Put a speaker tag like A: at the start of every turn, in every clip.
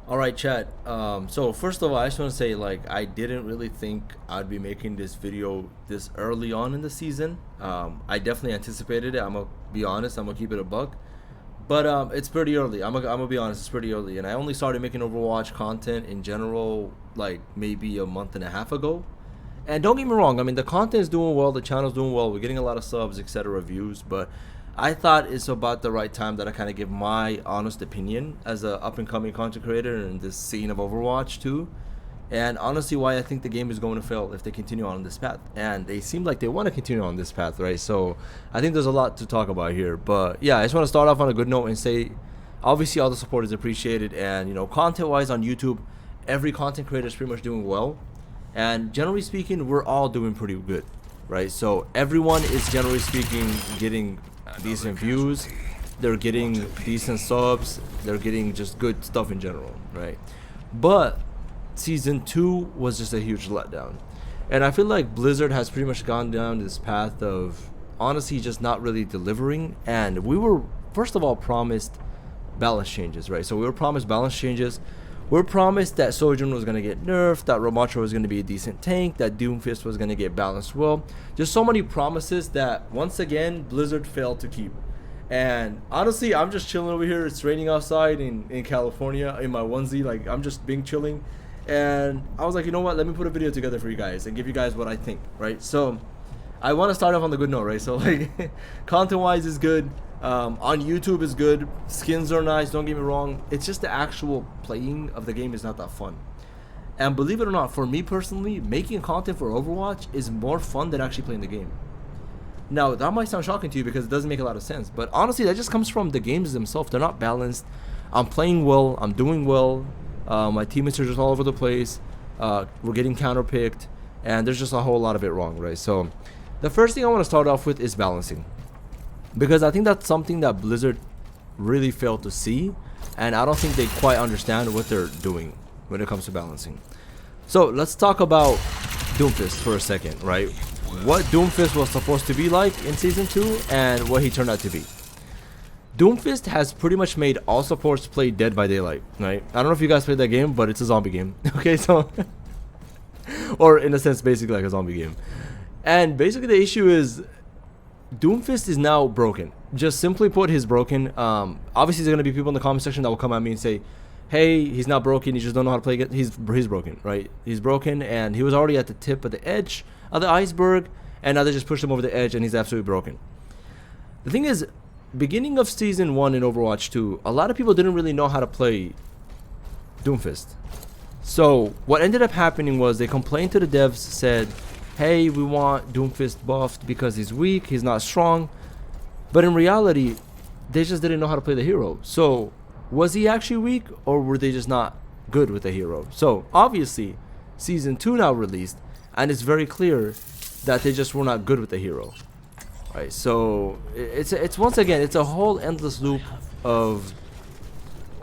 A: All right, chat. So first of all, I just want to say, like, I didn't really think I'd be making this video this early on in the season. I definitely anticipated it. I'm gonna be honest. I'm gonna keep it a buck. But it's pretty early. I'm gonna be honest. It's pretty early, and I only started making Overwatch content in general like maybe a month and a half ago. And don't get me wrong. I mean, the content is doing well. The channel's doing well. We're getting a lot of subs, etc., views. But I thought it's about the right time that I kind of give my honest opinion as a up and coming content creator in this scene of Overwatch too. And honestly, why I think the game is going to fail if they continue on this path. And they seem like they want to continue on this path, right? So I think there's a lot to talk about here. But yeah, I just want to start off on a good note and say, obviously, all the support is appreciated. And, content-wise on YouTube, every content creator is pretty much doing well. And generally speaking, we're all doing pretty good, right? So everyone is generally speaking getting decent views. They're getting decent subs. They're getting just good stuff in general, right? But season 2 was just a huge letdown, and I feel like Blizzard has pretty much gone down this path of honestly just not really delivering. And we were first of all promised balance changes, right? So we were promised balance changes. We were promised that Sojourn was going to get nerfed, that Ramatra was going to be a decent tank, that Doomfist was going to get balanced well. Just so many promises that once again Blizzard failed to keep. And honestly, I'm just chilling over here. It's raining outside in California in my onesie. Like, I'm just being chilling. And I was like, you know what? Let me put a video together for you guys and give you guys what I think, right? So I want to start off on the good note, right? So like, content-wise is good. On YouTube is good. Skins are nice. Don't get me wrong. It's just the actual playing of the game is not that fun. And believe it or not, for me personally, making content for Overwatch is more fun than actually playing the game. Now, that might sound shocking to you because it doesn't make a lot of sense. But honestly, that just comes from the games themselves. They're not balanced. I'm playing well. I'm doing well. My teammates are just all over the place. We're getting counterpicked. And there's just a whole lot of it wrong, right? So the first thing I want to start off with is balancing. Because I think that's something that Blizzard really failed to see. And I don't think they quite understand what they're doing when it comes to balancing. So let's talk about Doomfist for a second, right? What Doomfist was supposed to be like in Season 2 and what he turned out to be. Doomfist has pretty much made all supports play Dead by Daylight, right? I don't know if you guys played that game, but it's a zombie game. Okay, so... or in a sense, basically like a zombie game. And basically the issue is... Doomfist is now broken. Just simply put, he's broken. Obviously, there's going to be people in the comment section that will come at me and say, hey, he's not broken, you just don't know how to play it. He's broken, right? He's broken, and he was already at the tip of the edge of the iceberg, and now they just pushed him over the edge, and he's absolutely broken. The thing is, beginning of Season 1 in Overwatch 2, a lot of people didn't really know how to play Doomfist. So, what ended up happening was they complained to the devs, said, hey, we want Doomfist buffed because he's weak, he's not strong. But in reality, they just didn't know how to play the hero. So, was he actually weak, or were they just not good with the hero? So, obviously, Season 2 now released, and it's very clear that they just were not good with the hero. Right, so, it's once again, it's a whole endless loop of,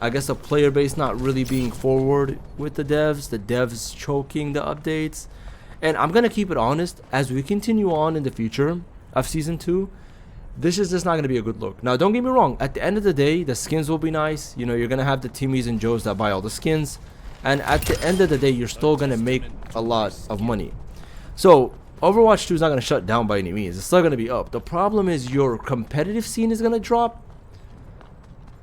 A: I guess, a player base not really being forward with the devs choking the updates. And I'm going to keep it honest, as we continue on in the future of Season 2, this is just not going to be a good look. Now, don't get me wrong. At the end of the day, the skins will be nice. You know, you're going to have the Timmies and Joes that buy all the skins. And at the end of the day, you're still going to make a lot of money. So, Overwatch 2 is not going to shut down by any means. It's still going to be up. The problem is your competitive scene is going to drop.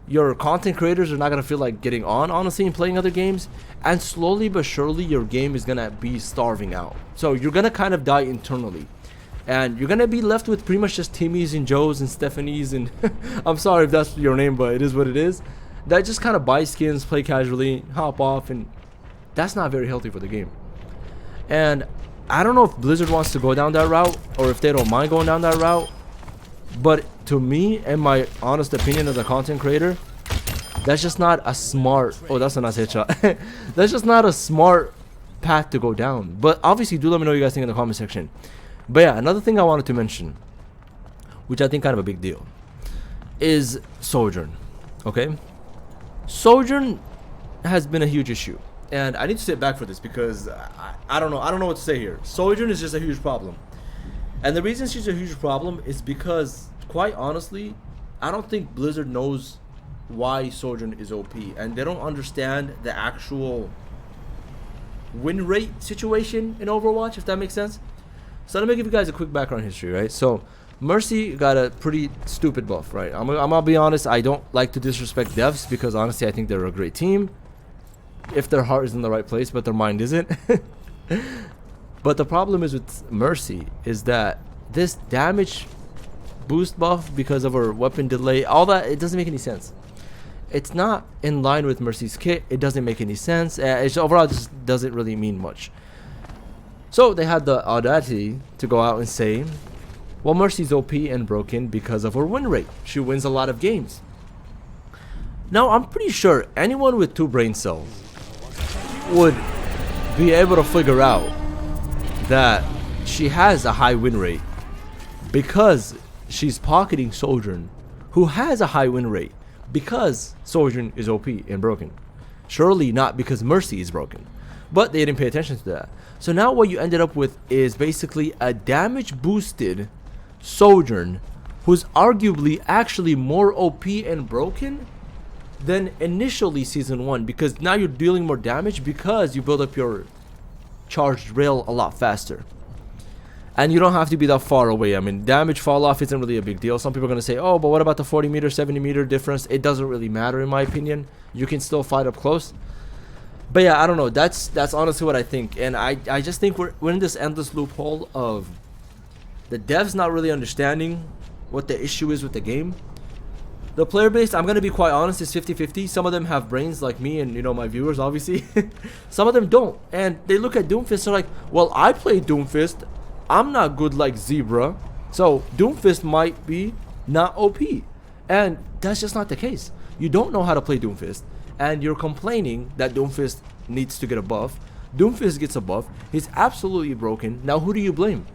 A: Your content creators are not going to feel like getting on, honestly, and playing other games. And slowly but surely, your game is going to be starving out. So, you're going to kind of die internally. And you're going to be left with pretty much just Timmys and Joes and Stephanies and... I'm sorry if that's your name, but it is what it is. That just kind of buy skins, play casually, hop off, and that's not very healthy for the game. And I don't know if Blizzard wants to go down that route or if they don't mind going down that route. But to me, and my honest opinion as a content creator, that's just not a smart... Oh, that's a nice headshot. That's just not a smart path to go down. But obviously, do let me know what you guys think in the comment section. But yeah, another thing I wanted to mention, which I think kind of a big deal, is Sojourn. Okay? Sojourn has been a huge issue. And I need to sit back for this because I don't know what to say here. Sojourn is just a huge problem. And the reason she's a huge problem is because, quite honestly, I don't think Blizzard knows why Sojourn is OP, and they don't understand the actual win rate situation in Overwatch, if that makes sense. So let me give you guys a quick background history, right? So Mercy got a pretty stupid buff, right? I'm gonna be honest, I don't like to disrespect devs because honestly I think they're a great team if their heart is in the right place but their mind isn't. But the problem is with Mercy is that this damage boost buff because of her weapon delay, all that, it doesn't make any sense. It's not in line with Mercy's kit. It doesn't make any sense. It's overall just doesn't really mean much. So they had the audacity to go out and say, well, Mercy's OP and broken because of her win rate. She wins a lot of games. Now, I'm pretty sure anyone with 2 brain cells would be able to figure out that she has a high win rate because she's pocketing Sojourn, who has a high win rate because Sojourn is OP and broken. Surely not because Mercy is broken. But they didn't pay attention to that. So now what you ended up with is basically a damage boosted Sojourn who's arguably actually more OP and broken than initially season 1, because now you're dealing more damage because you build up your charged rail a lot faster. And you don't have to be that far away. I mean, damage fall off isn't really a big deal. Some people are going to say, oh, but what about the 40 meter, 70 meter difference? It doesn't really matter in my opinion. You can still fight up close. But yeah, I don't know. That's honestly what I think. And I just think we're in this endless loophole of the devs not really understanding what the issue is with the game. The player base, I'm going to be quite honest, is 50-50. Some of them have brains like me and, you know, my viewers, obviously. Some of them don't. And they look at Doomfist and are like, well, I play Doomfist. I'm not good like Zebra. So Doomfist might be not OP. And that's just not the case. You don't know how to play Doomfist. And you're complaining that Doomfist needs to get a buff. Doomfist gets a buff. He's absolutely broken. Now, who do you blame?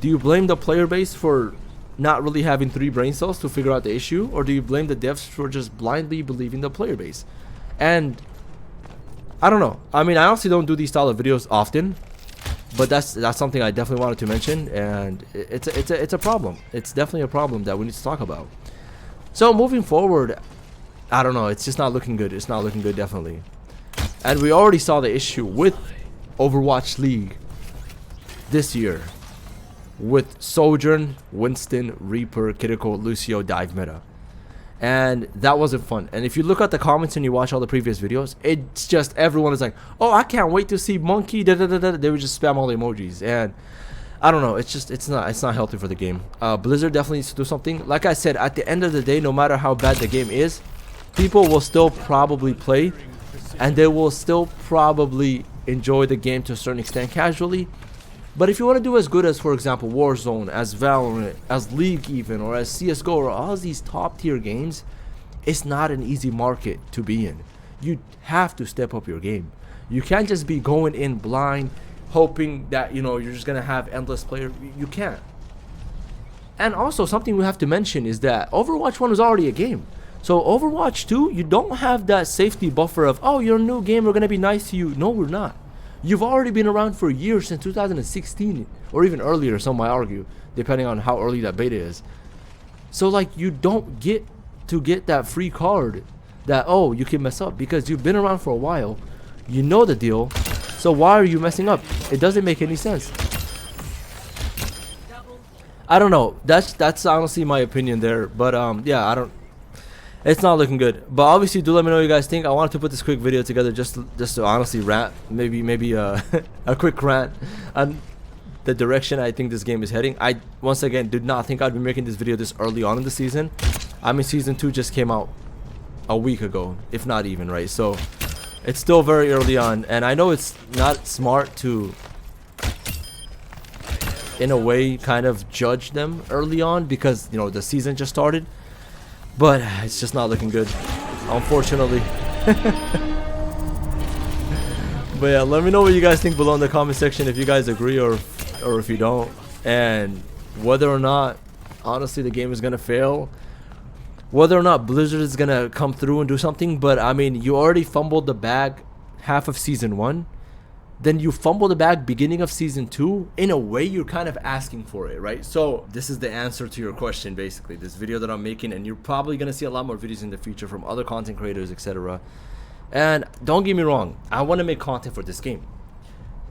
A: Do you blame the player base for not really having 3 brain cells to figure out the issue, or do you blame the devs for just blindly believing the player base? And I don't know. I mean, I honestly don't do these style of videos often, but that's something I definitely wanted to mention, and it's a problem. It's definitely a problem that we need to talk about. So moving forward, I don't know. It's just not looking good. It's not looking good, definitely. And we already saw the issue with Overwatch League this year, with Sojourn, Winston, Reaper, Kiriko, Lucio, dive meta. And that wasn't fun. And if you look at the comments and you watch all the previous videos, it's just everyone is like, oh, I can't wait to see Monkey, da da da da. They would just spam all the emojis. And I don't know, it's not healthy for the game. Blizzard definitely needs to do something. Like I said, at the end of the day, no matter how bad the game is, people will still probably play, and they will still probably enjoy the game to a certain extent casually. But if you want to do as good as, for example, Warzone, as Valorant, as League even, or as CSGO, or all these top tier games, it's not an easy market to be in. You have to step up your game. You can't just be going in blind, hoping that, you know, you're just going to have endless players. You can't. And also, something we have to mention is that Overwatch 1 was already a game. So Overwatch 2, you don't have that safety buffer of, oh, you're a new game, we're going to be nice to you. No, we're not. You've already been around for years, since 2016, or even earlier, some might argue, depending on how early that beta is. So, like, you don't get to get that free card that, oh, you can mess up, because you've been around for a while. You know the deal. So why are you messing up? It doesn't make any sense. I don't know. That's honestly my opinion there. But yeah, it's not looking good. But obviously, do let me know what you guys think. I wanted to put this quick video together just to honestly rant, maybe a quick rant on the direction I think this game is heading. I once again did not think I'd be making this video this early on in the season. I mean, season 2 just came out a week ago, if not even, right? So it's still very early on, and I know it's not smart to, in a way, kind of judge them early on because, you know, the season just started. But it's just not looking good, unfortunately. But yeah, let me know what you guys think below in the comment section, if you guys agree or if you don't, and whether or not, honestly, the game is gonna fail, whether or not Blizzard is gonna come through and do something. But I mean, you already fumbled the bag half of season 1. then you fumble the bag beginning of season 2. In a way, you're kind of asking for it, right? So this is the answer to your question, basically, this video that I'm making, and you're probably going to see a lot more videos in the future from other content creators, etc. And don't get me wrong, I want to make content for this game.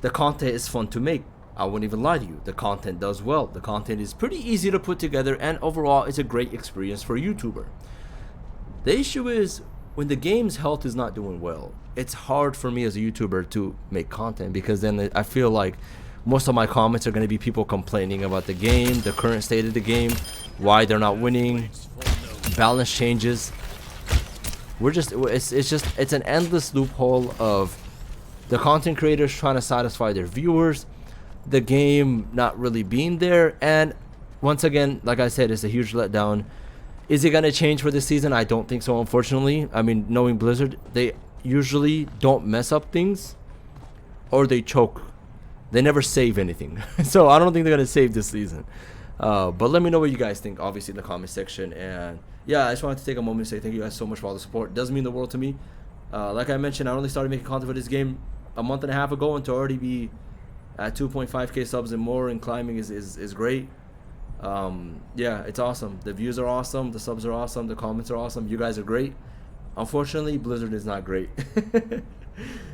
A: The content is fun to make. I wouldn't even lie to you. The content does well. The content is pretty easy to put together, and overall, it's a great experience for a YouTuber. The issue is, when the game's health is not doing well, it's hard for me as a YouTuber to make content, because then I feel like most of my comments are going to be people complaining about the game, the current state of the game, why they're not winning, balance changes. It's an endless loophole of the content creators trying to satisfy their viewers, the game not really being there, and once again, like I said, it's a huge letdown. Is it going to change for this season? I don't think so, unfortunately. I mean, knowing Blizzard, they usually don't mess up things, or they choke. They never save anything. So I don't think they're going to save this season. But let me know what you guys think, obviously, in the comment section. And yeah, I just wanted to take a moment to say thank you guys so much for all the support. It does mean the world to me. Like I mentioned, I only started making content for this game a month and a half ago, and to already be at 2.5k subs and more and climbing is great. Yeah, it's awesome. The views are awesome, the subs are awesome, the comments are awesome, you guys are great. Unfortunately, Blizzard is not great.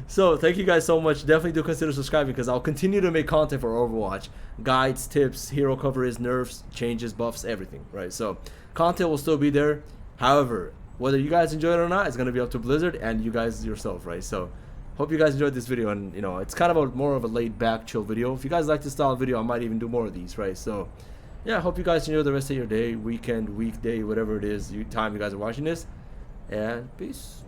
A: So thank you guys so much. Definitely do consider subscribing, because I'll continue to make content for Overwatch, guides, tips, hero covers, nerfs, changes, buffs, everything, right? So content will still be there. However, whether you guys enjoy it or not, it's going to be up to Blizzard and you guys yourself, right? So hope you guys enjoyed this video, and you know, it's kind of more of a laid back chill video. If you guys like this style of video, I might even do more of these, right? So yeah, I hope you guys enjoy the rest of your day, weekend, weekday, whatever it is, time you guys are watching this, and peace.